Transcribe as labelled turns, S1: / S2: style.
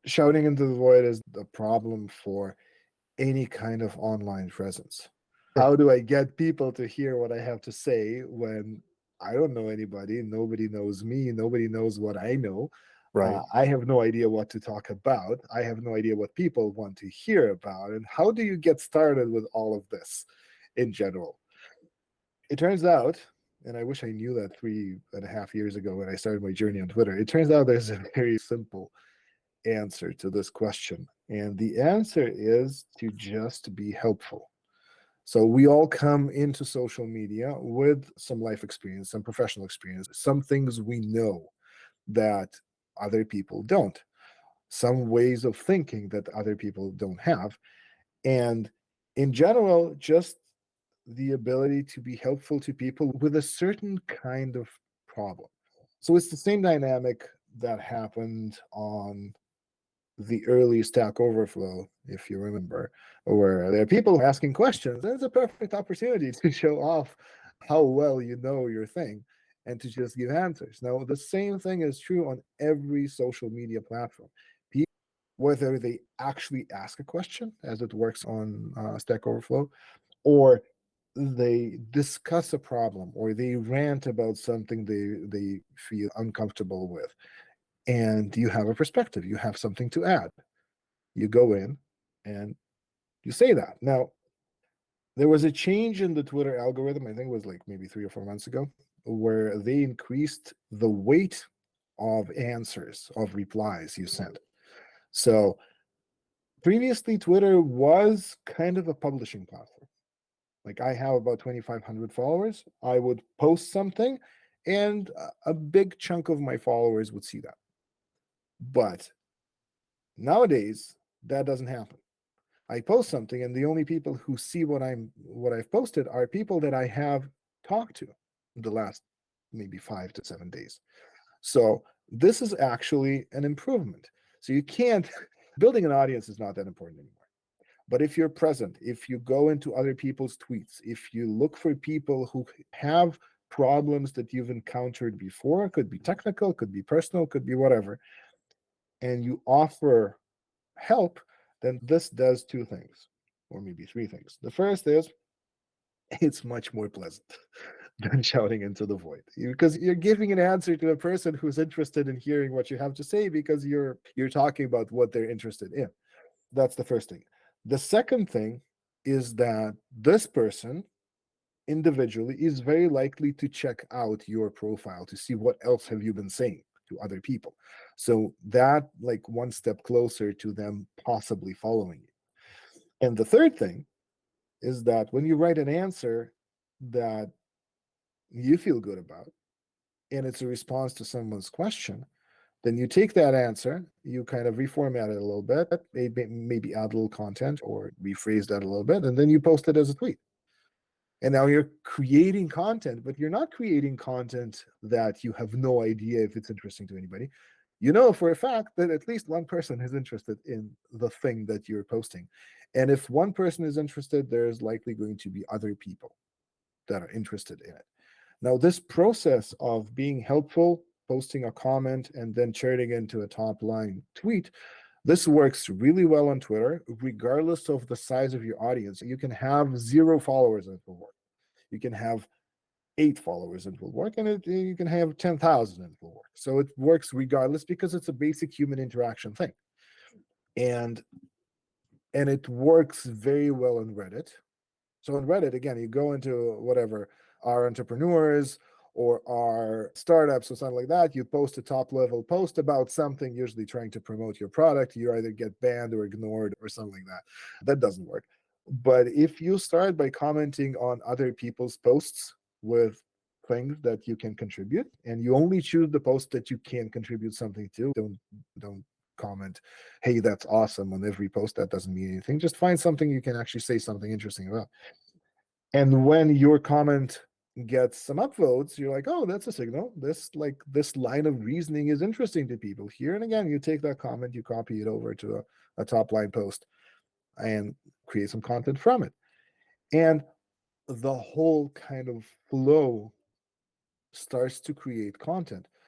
S1: Shouting into the void is the problem for any kind of online presence. How do I get people to hear what I have to say when I don't know anybody? Nobody knows me. Nobody knows what I know.
S2: Right.
S1: I have no idea what to talk about. I have no idea what people want to hear about. And how do you get started with all of this in general? It turns out, and I wish I knew that 3.5 years ago when I started my journey on Twitter, it turns out there's a very simple answer to this question. And the answer is to just be helpful. So we all come into social media with some life experience, some professional experience, some things we know that other people don't, some ways of thinking that other people don't have. And in general, just the ability to be helpful to people with a certain kind of problem. So it's the same dynamic that happened on the early Stack Overflow, if you remember, where there are people asking questions. And it's a perfect opportunity to show off how well you know your thing and to just give answers. Now, the same thing is true on every social media platform. People, whether they actually ask a question, as it works on Stack Overflow, or they discuss a problem or they rant about something they feel uncomfortable with, and you have a perspective, you have something to add, you go in and you say that. Now, there was a change in the Twitter algorithm, I think it was like maybe 3 or 4 months ago, where they increased the weight of answers, of replies you sent. So previously, Twitter was kind of a publishing platform. Like I have about 2,500 followers. I would post something, and a big chunk of my followers would see that. But nowadays, that doesn't happen. I post something, and the only people who see what I've posted are people that I have talked to in the last maybe 5 to 7 days. So this is actually an improvement. So you can't building an audience is not that important anymore. But if you're present, if you go into other people's tweets, if you look for people who have problems that you've encountered before, could be technical, could be personal, could be whatever, and you offer help, then this does two things, or maybe three things. The first is it's much more pleasant than shouting into the void because you're giving an answer to a person who's interested in hearing what you have to say because you're talking about what they're interested in. That's the first thing. The second thing is that this person individually is very likely to check out your profile to see what else have you been saying to other people. So that like one step closer to them possibly following you. And the third thing is that when you write an answer that you feel good about and it's a response to someone's question, then you take that answer, you kind of reformat it a little bit, maybe add a little content or rephrase that a little bit, and then you post it as a tweet. And now you're creating content, but you're not creating content that you have no idea if it's interesting to anybody. You know for a fact that at least one person is interested in the thing that you're posting. And if one person is interested, there's likely going to be other people that are interested in it. Now, this process of being helpful, posting a comment, and then turning into a top line tweet, this works really well on Twitter, regardless of the size of your audience. You can have 0 followers and it will work. You can have 8 followers and it will work, and you can have 10,000 and it will work. So it works regardless because it's a basic human interaction thing. And and it works very well on Reddit. So on Reddit, again, you go into whatever our entrepreneurs or our startups or something like that, you post a top level post about something, usually trying to promote your product. You either get banned or ignored or something like that. That doesn't work. But if you start by commenting on other people's posts with things that you can contribute, and you only choose the post that you can contribute something to, don't comment, hey, that's awesome on every post. That doesn't mean anything. Just find something you can actually say something interesting about. And when your comment gets some upvotes, you're like, oh, that's a signal. This line of reasoning is interesting to people here. And again, you take that comment, you copy it over to a top line post and create some content from it. And the whole kind of flow starts to create content.